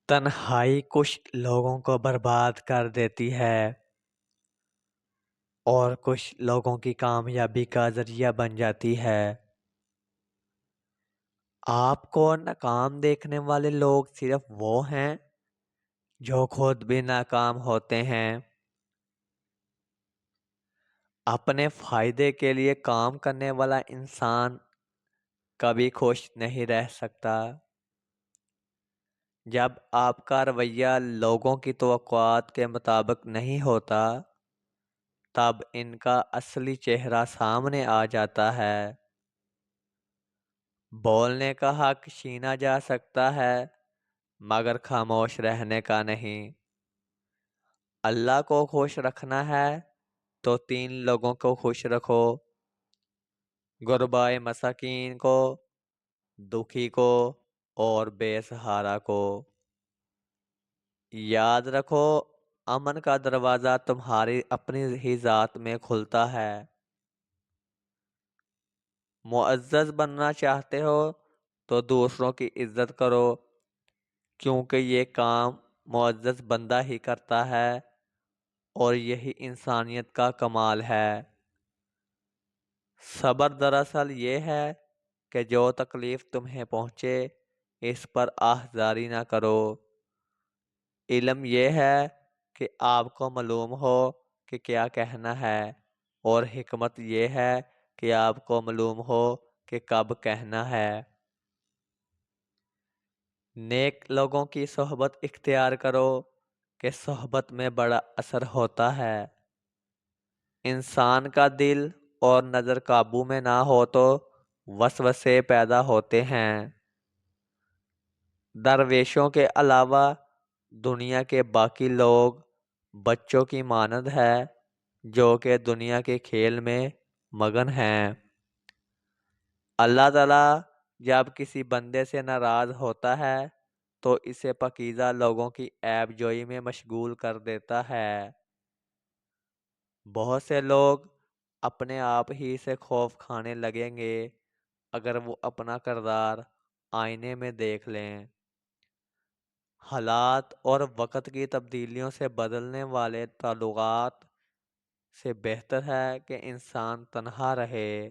تنہائی کچھ لوگوں کو برباد کر دیتی ہے اور کچھ لوگوں کی کامیابی کا ذریعہ بن جاتی ہے۔ آپ کو ناکام دیکھنے والے لوگ صرف وہ ہیں جو خود بھی ناکام ہوتے ہیں۔ اپنے فائدے کے لیے کام کرنے والا انسان کبھی خوش نہیں رہ سکتا۔ جب آپ کا رویہ لوگوں کی توقعات کے مطابق نہیں ہوتا، تب ان کا اصلی چہرہ سامنے آ جاتا ہے۔ بولنے کا حق چھینا جا سکتا ہے، مگر خاموش رہنے کا نہیں۔ اللہ کو خوش رکھنا ہے تو 3 لوگوں کو خوش رکھو: غربائے مساکین کو، دکھی کو اور بے سہارا کو۔ یاد رکھو، امن کا دروازہ تمہاری اپنی ہی ذات میں کھلتا ہے۔ معزز بننا چاہتے ہو تو دوسروں کی عزت کرو، کیونکہ یہ کام معزز بندہ ہی کرتا ہے اور یہی انسانیت کا کمال ہے۔ صبر دراصل یہ ہے کہ جو تکلیف تمہیں پہنچے اس پر آہذاری نہ کرو۔ علم یہ ہے کہ آپ کو معلوم ہو کہ کیا کہنا ہے، اور حکمت یہ ہے کہ آپ کو معلوم ہو کہ کب کہنا ہے۔ نیک لوگوں کی صحبت اختیار کرو کہ صحبت میں بڑا اثر ہوتا ہے۔ انسان کا دل اور نظر قابو میں نہ ہو تو وسوسے پیدا ہوتے ہیں۔ درویشوں کے علاوہ دنیا کے باقی لوگ بچوں کی مانند ہے جو کہ دنیا کے کھیل میں مگن ہیں۔ اللہ تعالیٰ جب کسی بندے سے ناراض ہوتا ہے تو اسے پاکیزہ لوگوں کی عیب جوئی میں مشغول کر دیتا ہے۔ بہت سے لوگ اپنے آپ ہی سے خوف کھانے لگیں گے اگر وہ اپنا کردار آئینے میں دیکھ لیں۔ حالات اور وقت کی تبدیلیوں سے بدلنے والے تعلقات سے بہتر ہے کہ انسان تنہا رہے۔